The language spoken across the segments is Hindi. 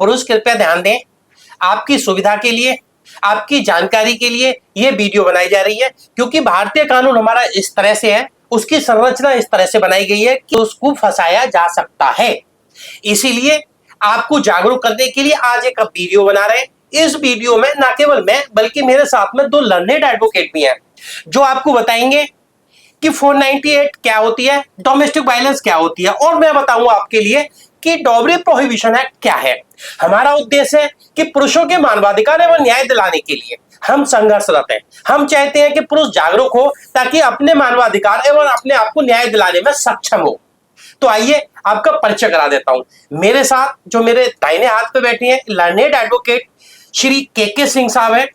पुरुष कृपया ध्यान दें, आपकी सुविधा के लिए, आपकी जानकारी के लिए ये वीडियो बनाई जा रही है, क्योंकि भारतीय कानून हमारा इस तरह से है, उसकी संरचना इस तरह से बनाई गई है कि उसको फंसाया जा सकता है। इसीलिए आपको जागरूक करने के लिए आज एक वीडियो बना रहे हैं। इस वीडियो में न केवल मैं बल्कि मेरे साथ में 2 लर्नेड एडवोकेट भी हैं, जो आपको बताएंगे कि 498 क्या होती है, डोमेस्टिक वायलेंस क्या होती है, और मैं बताऊंगा आपके लिए कि डॉवरी प्रोहिबिशन एक्ट क्या है। हमारा उद्देश्य है कि पुरुषों के मानवाधिकार एवं न्याय दिलाने के लिए हम संघर्षरत हैं। हम चाहते हैं कि पुरुष जागरूक हो ताकि अपने मानवाधिकार एवं अपने आप को न्याय दिलाने में सक्षम हो। तो आइए आपका परिचय करा देता हूं। मेरे साथ जो मेरे दाहिने हाथ पे बैठी हैं लर्नेड एडवोकेट श्री के सिंह साहब हैं,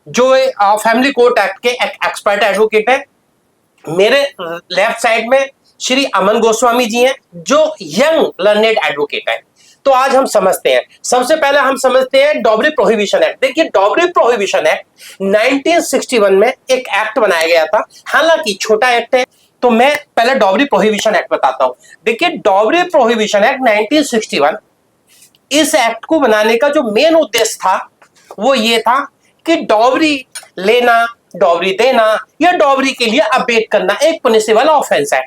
जो फैमिली कोर्ट एक्ट के एक्सपर्ट एडवोकेट हैं। मेरे लेफ्ट साइड में श्री अमन गोस्वामी जी हैं, जो यंग लर्नेड एडवोकेट हैं। तो आज हम समझते हैं, सबसे पहले हम समझते हैं डॉवरी प्रोहिबिशन एक्ट। देखिए, डॉवरी प्रोहिबिशन एक्ट 1961 में एक एक्ट बनाया गया था, हालांकि छोटा एक्ट है, तो मैं पहले डॉवरी प्रोहिबिशन एक्ट बताता हूं। देखिए, डॉवरी प्रोहिबिशन एक्ट 1961, इस एक्ट को बनाने का जो मेन उद्देश्य था वो ये था कि डॉवरी लेना, डॉवरी देना या डॉवरी के लिए अबेट करना एक पनिशेबल ऑफेंस है।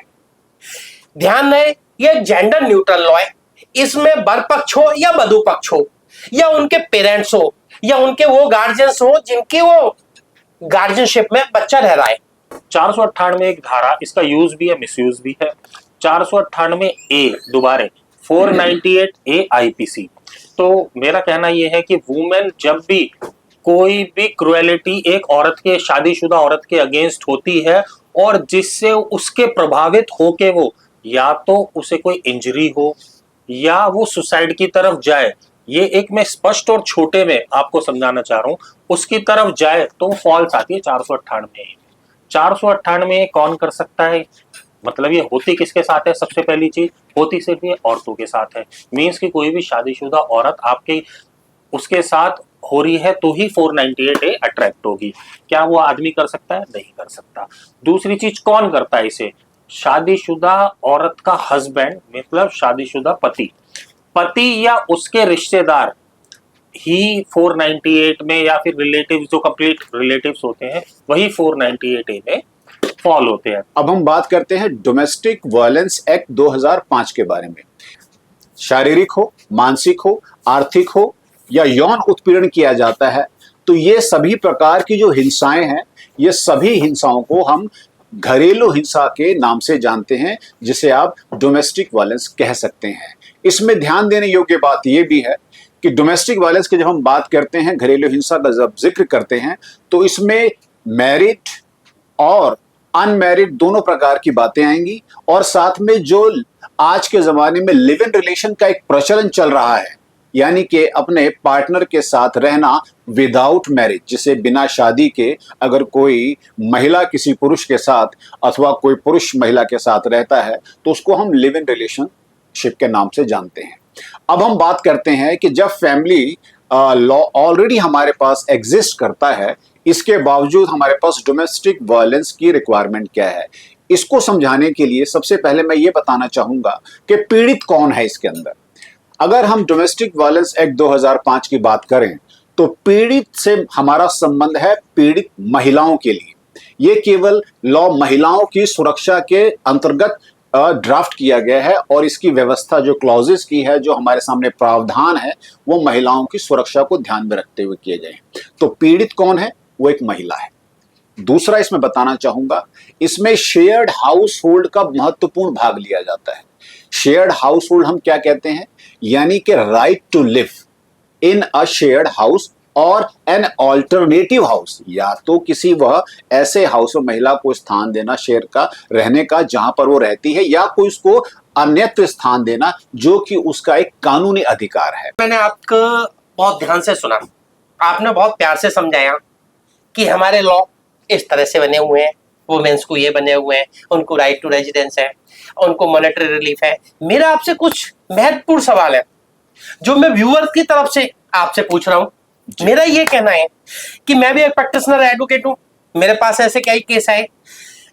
ध्यान रहे, ये जेंडर न्यूट्रल लॉ है। इसमें वर पक्ष हो या वधू पक्ष हो, या उनके पेरेंट्स हो, या उनके वो गार्जियंस हो जिनकी वो गार्जियनशिप में बच्चा रह रहा है। 498 एक धारा, इसका यूज भी है, मिसयूज भी है। 498 ए दोबारे 498 ए आईपीसी। तो मेरा कहना यह है कि वुमेन जब भी कोई भी क्रुएलिटी एक औरत के, शादीशुदा औरत के अगेंस्ट होती है और जिससे उसके प्रभावित होके वो या तो उसे कोई इंजरी हो या वो सुसाइड की तरफ जाए, ये एक मैं स्पष्ट और छोटे में आपको समझाना चाह रहा हूं, उसकी तरफ जाए तो फॉल्स आती है 498। 498 कौन कर सकता है, मतलब ये होती किसके साथ है? सबसे पहली चीज, होती सिर्फ ये औरतों के साथ है। मींस कि कोई भी शादीशुदा औरत आपके उसके साथ हो रही है तो ही 498 ए अट्रैक्ट होगी। क्या वो आदमी कर सकता है? नहीं कर सकता। दूसरी चीज, कौन करता है इसे? शादीशुदा औरत का हस्बैंड, मतलब शादीशुदा पति, पति या उसके रिश्तेदार ही 498 में, या फिर रिलेटिव, जो कंप्लीट रिलेटिव्स होते हैं वही 498 ए में फॉल होते हैं। अब हम बात करते हैं डोमेस्टिक वायलेंस एक्ट 2005 के बारे में। शारीरिक हो, मानसिक हो, आर्थिक हो या यौन उत्पीड़न किया जाता है, तो ये सभी प्रकार की जो हिंसाएं हैं, ये सभी हिंसाओं को हम घरेलू हिंसा के नाम से जानते हैं, जिसे आप डोमेस्टिक वायलेंस कह सकते हैं। इसमें ध्यान देने योग्य बात यह भी है कि डोमेस्टिक वायलेंस की जब हम बात करते हैं, घरेलू हिंसा का जब जिक्र करते हैं, तो इसमें मैरिड और अनमैरिड दोनों प्रकार की बातें आएंगी, और साथ में जो आज के जमाने में लिव इन रिलेशन का एक प्रचलन चल रहा है, यानी कि अपने पार्टनर के साथ रहना विदाउट मैरिज, जिसे बिना शादी के अगर कोई महिला किसी पुरुष के साथ अथवा कोई पुरुष महिला के साथ रहता है तो उसको हम लिव इन रिलेशनशिप के नाम से जानते हैं। अब हम बात करते हैं कि जब फैमिली लॉ ऑलरेडी हमारे पास एग्जिस्ट करता है, इसके बावजूद हमारे पास डोमेस्टिक वायलेंस की रिक्वायरमेंट क्या है, इसको समझाने के लिए सबसे पहले मैं ये बताना चाहूंगा कि पीड़ित कौन है इसके अंदर। अगर हम डोमेस्टिक वायलेंस एक्ट 2005 की बात करें तो पीड़ित से हमारा संबंध है पीड़ित महिलाओं के लिए। ये केवल लॉ महिलाओं की सुरक्षा के अंतर्गत ड्राफ्ट किया गया है, और इसकी व्यवस्था जो क्लॉजेस की है, जो हमारे सामने प्रावधान है, वो महिलाओं की सुरक्षा को ध्यान में रखते हुए किए गए हैं। तो पीड़ित कौन है? वो एक महिला है। दूसरा इसमें बताना चाहूंगा, इसमें शेयर्ड हाउस होल्ड का महत्वपूर्ण भाग लिया जाता है। शेयर्ड हाउस होल्ड हम क्या कहते हैं? यानी कि right to live in a shared house और एन ऑल्टरनेटिव हाउस, या तो किसी वह ऐसे हाउस में महिला को स्थान देना शेयर का रहने का जहां पर वो रहती है, या कोई उसको अन्यत्र स्थान देना जो कि उसका एक कानूनी अधिकार है। मैंने आपको बहुत ध्यान से सुना, आपने बहुत प्यार से समझाया कि हमारे लॉ इस तरह से बने हुए हैं, वुमेन्स को ये बने हुए हैं, उनको राइट टू रेजिडेंस है, उनको मॉनेटरी रिलीफ है। मेरा आपसे कुछ महत्वपूर्ण सवाल है जो मैं व्यूअर्स की तरफ से आपसे पूछ रहा हूं। मेरा ये कहना है कि मैं भी एक प्रैक्टिशनर एडवोकेट हूं, मेरे पास ऐसे कई केस आए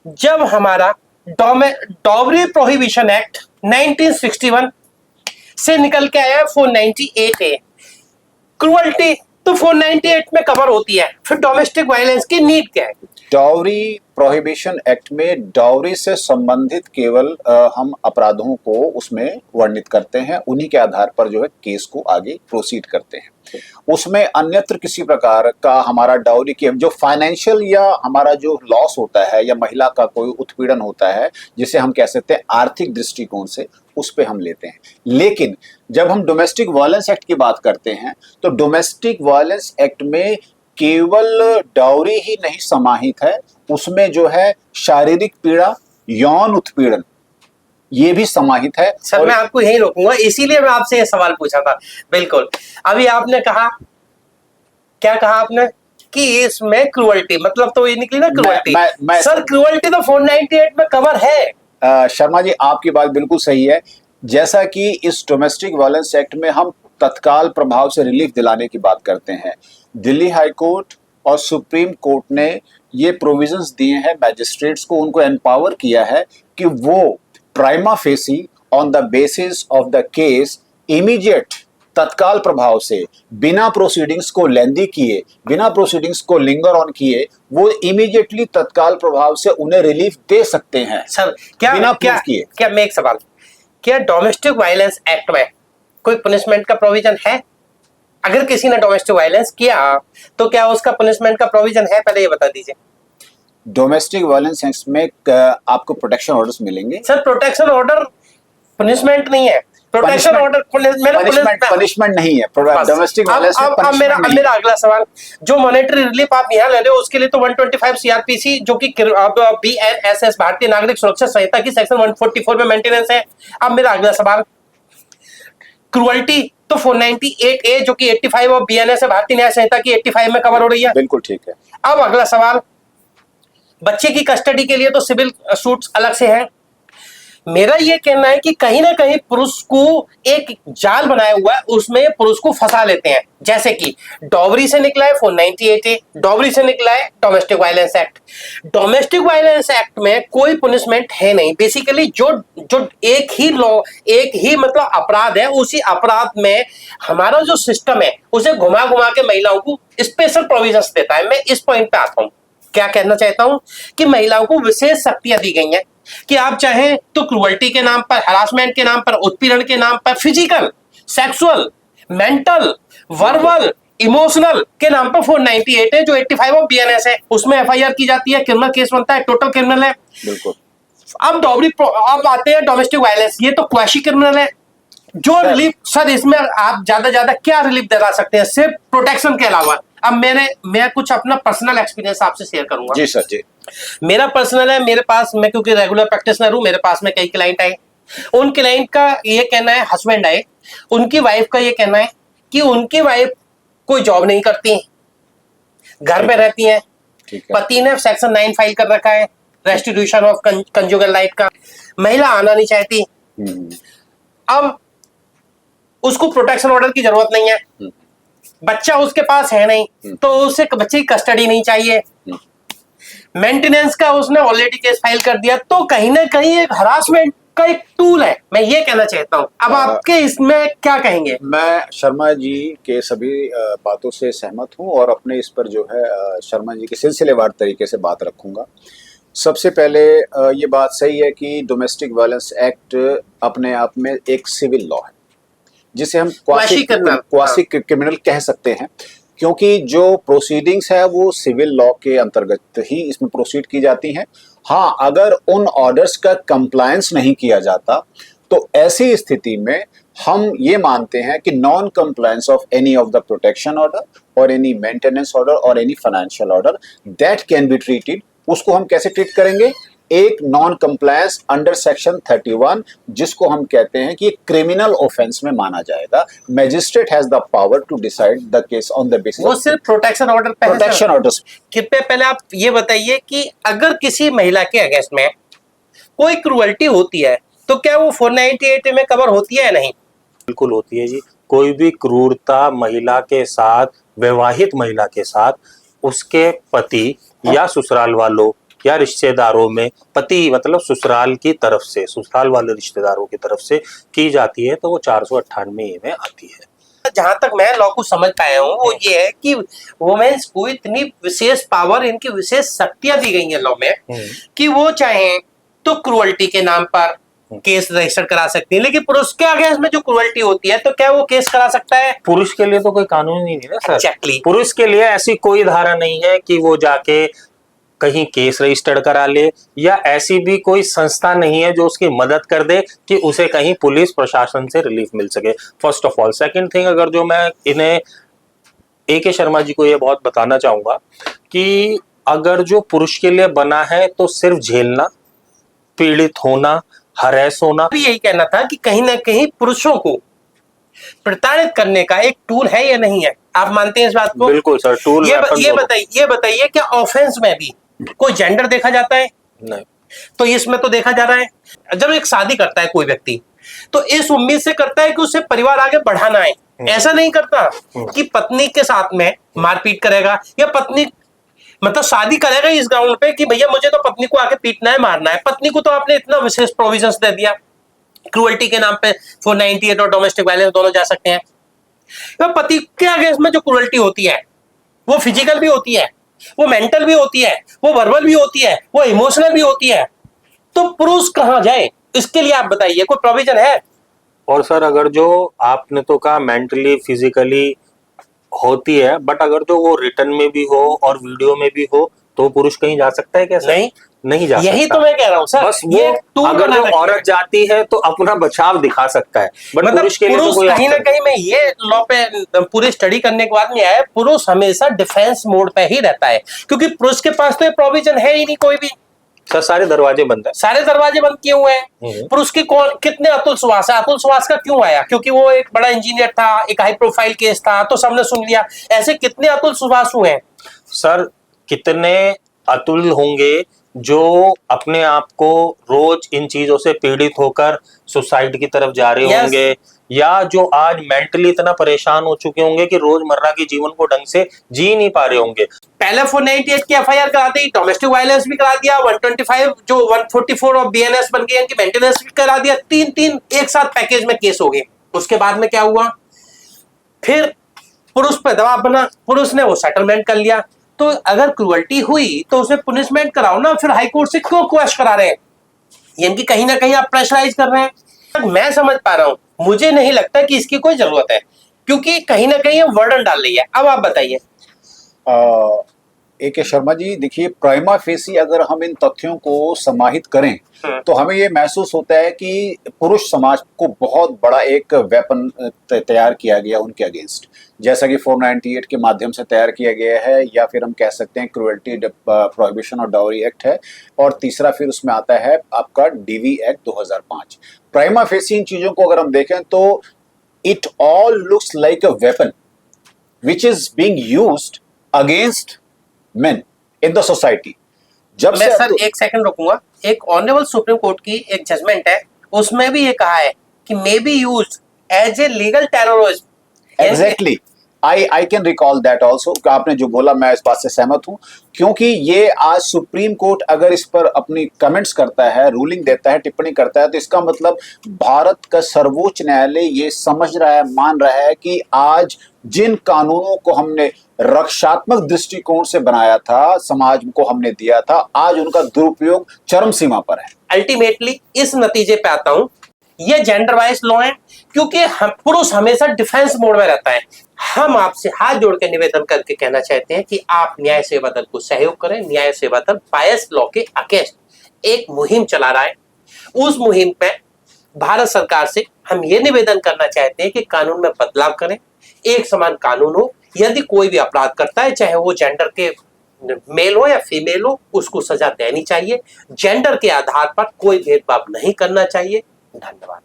जब हमारा डॉवरी प्रोहिबिशन एक्ट 1961 से निकल के आया 498 ए। क्रुअल्टी तो 498 में कवर होती है, फिर डोमेस्टिक वायलेंस की नीड क्या है? डाउरी प्रोहिबिशन एक्ट में डाउरी से संबंधित केवल हम अपराधों को उसमें वर्णित करते हैं, उन्हीं के आधार पर जो है केस को आगे प्रोसीड करते हैं। उसमें अन्यत्र किसी प्रकार का हमारा डाउरी के जो फाइनेंशियल या हमारा जो लॉस होता है या महिला का कोई उत्पीड़न होता है, जिसे हम कह सकते हैं आर्थिक दृष्टिकोण से, उस पे हम लेते हैं। लेकिन जब हम डोमेस्टिक वायलेंस एक्ट की बात करते हैं तो डोमेस्टिक वायलेंस एक्ट में केवल डाउरी ही नहीं समाहित है, उसमें जो है शारीरिक पीड़ा, यौन उत्पीड़न ये भी समाहित है। सर मैं आपको यही रोकूंगा, इसीलिए मैं आपसे ये सवाल पूछा था। बिल्कुल, अभी आपने कहा, क्या कहा आपने कि इसमें क्रुअल्टी, मतलब तो ये निकली ना क्रुअल्टी। सर क्रुअल्टी तो 498 में कवर है। शर्मा जी आपकी बात बिल्कुल सही है। जैसा कि इस डोमेस्टिक वायलेंस एक्ट में हम तत्काल प्रभाव से रिलीफ दिलाने की बात करते हैं, दिल्ली हाई कोर्ट और सुप्रीम कोर्ट ने ये प्रोविजंस दिए हैं मैजिस्ट्रेट्स को, उनको एम्पावर किया है कि वो prima facie on the basis of the case immediate तत्काल प्रभाव से बिना प्रोसीडिंग्स को लेंदी किए, बिना प्रोसीडिंग्स को लिंगर ऑन किए, वो इमीडिएटली तत्काल प्रभाव से उन्हें रिलीफ दे सकते हैं। सर क्या बिना क्या किए। क्या मैं एक सवाल, क्या डोमेस्टिक वायलेंस एक्ट में कोई पनिशमेंट का प्रोविजन है? अगर किसी ने डोमेस्टिक वायलेंस किया तो क्या उसका पनिशमेंट का प्रोविजन है, पहले ये बता दीजिए। डोमेस्टिक वायलेंस एक्ट में आपको प्रोटेक्शन ऑर्डर्स मिलेंगे। सर प्रोटेक्शन ऑर्डर पनिशमेंट नहीं है, प्रोटेक्शन ऑर्डर पनिशमेंट नहीं है डोमेस्टिक वायलेंस में। अब मेरा अगला सवाल, जो मॉनेटरी रिलीफ आप यहाँ ले रहे हो उसके लिए तो 125 सीआरपीसी जो कि बीएनएसएस भारतीय नागरिक सुरक्षा संहिता की सेक्शन 144 में मेंटेनेंस है। अब मेरा अगला सवाल, क्रुअल्टी तो 498A जो कि 85 और बीएनएस भारतीय न्याय संहिता की 85 में कवर हो रही है। बिल्कुल ठीक है। अब अगला सवाल, बच्चे की कस्टडी के लिए तो सिविल सूट्स अलग से हैं। मेरा ये कहना है कि कहीं ना कहीं पुरुष को एक जाल बनाया हुआ है, उसमें पुरुष को फंसा लेते हैं। जैसे कि डॉवरी से निकला है 498A, डॉवरी से निकला है domestic violence act. Domestic violence act में कोई पनिशमेंट है नहीं, बेसिकली जो एक ही लॉ, एक ही मतलब अपराध है, उसी अपराध में हमारा जो सिस्टम है उसे घुमा घुमा के महिलाओं को स्पेशल प्रोविजंस देता है। मैं इस पॉइंट पे आता हूं, क्या कहना चाहता हूं कि महिलाओं को विशेष शक्तियां दी गई हैं कि आप चाहें तो क्रुअल्टी के नाम पर, हरासमेंट के नाम पर, उत्पीड़न के नाम पर, physical, sexual, mental, verbal, emotional के नाम पर 498 है, जो 85 और बीएनएस है, उसमें एफआईआर की जाती है, क्रिमिनल केस बनता है, टोटल क्रिमिनल है। बिल्कुल। अब आते हैं डोमेस्टिक वायलेंस, ये तो क्वाशी क्रिमिनल है। जो रिलीफ सर इसमें आप ज्यादा क्या रिलीफ दिला सकते हैं सिर्फ प्रोटेक्शन के अलावा? अब मैं कुछ अपना पर्सनल एक्सपीरियंस आपसे शेयर करूंगा। जी सर जी। मेरा पर्सनल है, मेरे पास, मैं क्योंकि रेगुलर प्रैक्टिशनर हूं, मेरे पास में कई क्लाइंट आए। उन क्लाइंट का ये कहना है, हस्बैंड आए, उनकी वाइफ का ये कहना है कि उनकी वाइफ कोई जॉब नहीं करती, घर पे रहती है, पति ने सेक्शन 9 फाइल कर रखा है, रेस्टिट्यूशन ऑफ कंजुगल राइट का, महिला आना नहीं चाहती। अब उसको प्रोटेक्शन ऑर्डर की जरूरत नहीं है, बच्चा उसके पास है नहीं, तो उसे बच्चे की कस्टडी नहीं चाहिए, मेंटेनेंस का उसने ऑलरेडी केस फाइल कर दिया, तो कहीं ना कहीं एक हरासमेंट का एक टूल है, मैं ये कहना चाहता हूं। अब आपके इसमें क्या कहेंगे? मैं शर्मा जी के सभी बातों से सहमत हूं और अपने इस पर जो है शर्मा जी के सिलसिलेवार तरीके से बात रखूंगा। सबसे पहले ये बात सही है कि डोमेस्टिक वायलेंस एक्ट अपने आप में एक सिविल लॉ है, जिसे हम क्वासी क्रिमिनल कह सकते हैं, क्योंकि जो प्रोसीडिंग्स है वो सिविल लॉ के अंतर्गत ही इसमें प्रोसीड की जाती हैं। हाँ, अगर उन ऑर्डर्स का कंप्लायंस नहीं किया जाता तो ऐसी स्थिति में हम ये मानते हैं कि non compliance of any of the protection order और एनी मेंटेनेंस ऑर्डर और any financial order that can be treated. उसको हम कैसे ट्रीट करेंगे? एक नॉन कंप्लायंस अंडर सेक्शन 31, जिसको हम कहते हैं कि क्रिमिनल ऑफेंस में माना जाएगा। Magistrate has the power to decide the case on the basis. वो सिर्फ प्रोटेक्शन ऑर्डर पे, प्रोटेक्शन ऑर्डर्स। कृपया पहले आप ये बताइए कि अगर किसी महिला के अगेंस्ट में कोई क्रुअल्टी होती है तो क्या वो 498 में कवर होती है या नहीं? बिल्कुल होती है जी। कोई भी क्रूरता महिला के साथ, वैवाहित महिला के साथ, उसके पति या ससुराल वालों या रिश्तेदारों में, पति मतलब ससुराल की तरफ से, ससुराल वाले रिश्तेदारों की तरफ से की जाती है, तो वो 498A में आती है। जहां तक मैं लॉ को समझ पाया हूँ वो ये है कि वुमेन्स को इतनी विशेष पावर, इनकी विशेष शक्तियां दी गई हैं लॉ में कि वो चाहें तो क्रुअल्टी के नाम पर केस रजिस्टर करा सकती है, लेकिन पुरुष के अगेंस्ट में जो क्रुअल्टी होती है तो क्या वो केस करा सकता है? पुरुष के लिए तो कोई कानून ही नहीं ना सर। Exactly. पुरुष के लिए ऐसी कोई धारा नहीं है कि वो जाके कहीं केस रजिस्टर्ड करा ले, या ऐसी भी कोई संस्था नहीं है जो उसकी मदद कर दे कि उसे कहीं पुलिस प्रशासन से रिलीफ मिल सके, first of all. Second thing, अगर जो मैं इन्हें AK शर्मा जी को ये बहुत बताना चाहूंगा कि अगर जो पुरुष के लिए बना है तो सिर्फ झेलना, पीड़ित होना, हरेस होना। भी यही कहना था कि कहीं ना कहीं पुरुषों को प्रताड़ित करने का एक टूल है या नहीं है? आप मानते हैं इस बात को? बिल्कुल सर, टूल। ये बताइए क्या ऑफेंस में भी कोई जेंडर देखा जाता है? नहीं। तो इसमें तो देखा जा रहा है जब एक शादी करता है कोई व्यक्ति तो इस उम्मीद से करता है कि उसे परिवार आगे बढ़ाना है, ऐसा नहीं करता कि पत्नी के साथ में मारपीट करेगा या पत्नी मतलब शादी करेगा इस ग्राउंड पे कि भैया मुझे तो पत्नी को आके पीटना है, मारना है। पत्नी को तो आपने इतना विशेष प्रोविजंस दे दिया, क्रुअल्टी के नाम पे 498 और डोमेस्टिक वायलेंस दोनों जा सकते हैं। तो पति के अगेंस्ट में जो क्रुअल्टी होती है वो फिजिकल भी होती है, वो मेंटल भी होती है, वो वर्बल भी होती है, वो इमोशनल भी होती है। तो पुरुष कहां जाए? इसके लिए आप बताइए, कोई प्रोविजन है? और सर अगर जो आपने तो कहा मेंटली फिजिकली होती है, बट अगर जो वो रिटर्न में भी हो और वीडियो में भी हो तो पुरुष कहीं जा सकता है क्या सर? नहीं जा सकता। यही तो मैं कह रहा हूं सर। बस वो अगर जो औरत जाती है तो अपना बचाव दिखा सकता है, बट मतलब पुरुष के लिए तो कोई कहीं ना कहीं में ये लॉ पे पूरी स्टडी करने के बाद में आया, पुरुष हमेशा डिफेंस मोड पे ही रहता है क्योंकि पुरुष के पास तो ये प्रोविजन है ही नहीं कोई भी। सर सारे दरवाजे बंद है, सारे दरवाजे बंद किए हुए हैं। पुरुष के कौन कितने अतुल सुहास है? अतुल सुहास का क्यों आया? क्योंकि वो एक बड़ा इंजीनियर था, एक हाई प्रोफाइल केस था तो सबने सुन लिया। ऐसे कितने अतुल सुहास हुए हैं? सर कितने अतुल होंगे जो अपने आप को रोज इन चीजों से पीड़ित होकर सुसाइड की तरफ जा रहे होंगे, या जो आज मेंटली इतना परेशान हो चुके होंगे कि रोजमर्रा के जीवन को ढंग से जी नहीं पा रहे होंगे। पहले 498 की FIR करा दी, डोमेस्टिक वायलेंस भी करा दिया, 125 जो 144 और BNS बन गई, इनकी मेंटेनेंस भी करा दिया, तीन एक साथ पैकेज में केस हो गए। उसके बाद में क्या हुआ? फिर पुरुष पर दबाव बना, पुरुष ने वो सेटलमेंट कर लिया। तो अगर क्रुअल्टी हुई तो उसे पनिशमेंट कराओ ना, फिर हाई कोर्ट से क्यों क्वेश्चन करा रहे हैं? ये इनकी कहीं ना कहीं आप प्रेशराइज कर रहे हैं। मैं समझ पा रहा हूं, मुझे नहीं लगता कि इसकी कोई जरूरत है क्योंकि कहीं ना कहीं ये वर्डन डाल रही है। अब आप बताइए। AK शर्मा जी, देखिए प्राइमा फेसी अगर हम इन तथ्यों को समाहित करें तो हमें ये महसूस होता है कि पुरुष समाज को बहुत बड़ा एक वेपन तैयार किया गया उनके अगेंस्ट, जैसा कि 498 के माध्यम से तैयार किया गया है, या फिर हम कह सकते हैं क्रुएल्टी प्रोहिबिशन और डाउरी एक्ट है, और तीसरा फिर उसमें आता है आपका DV एक्ट 2005। प्राइमा फेसी इन चीजों को अगर हम देखें तो it all looks like a weapon which is being used against men in the society। जब मैं सर एक सेकंड रुकूंगा। एक ऑनरेबल सुप्रीम कोर्ट की एक जजमेंट है, उसमें भी ये कहा है कि may be used as a legal terrorism. Exactly, I can recall that also. आपने जो बोला मैं इस बात से सहमत हूं, क्योंकि ये आज सुप्रीम कोर्ट अगर इस पर अपनी कमेंट्स करता है, रूलिंग देता है, टिप्पणी करता है, तो इसका मतलब भारत का सर्वोच्च न्यायालय ये समझ रहा है, मान रहा है कि आज जिन कानूनों को हमने रक्षात्मक दृष्टिकोण से बनाया था, समाज को हमने दिया था, आज उनका दुरुपयोग चरम सीमा पर है। अल्टीमेटली इस नतीजे पे आता हूं, ये जेंडर वाइज लॉ है क्योंकि पुरुष हमेशा डिफेंस मोड में रहता है। हम आपसे हाथ जोड़ के निवेदन करके कहना चाहते हैं कि आप न्याय सेवा दल को सहयोग करें। न्याय सेवा दल बायस लॉ के अगेंस्ट एक मुहिम चला रहा है। उस मुहिम पे भारत सरकार से हम ये निवेदन करना चाहते हैं कि कानून में बदलाव करें, एक समान कानून हो। यदि कोई भी अपराध करता है, चाहे वो जेंडर के मेल हो या फीमेल हो, उसको सजा देनी चाहिए। जेंडर के आधार पर कोई भेदभाव नहीं करना चाहिए। धन्यवाद।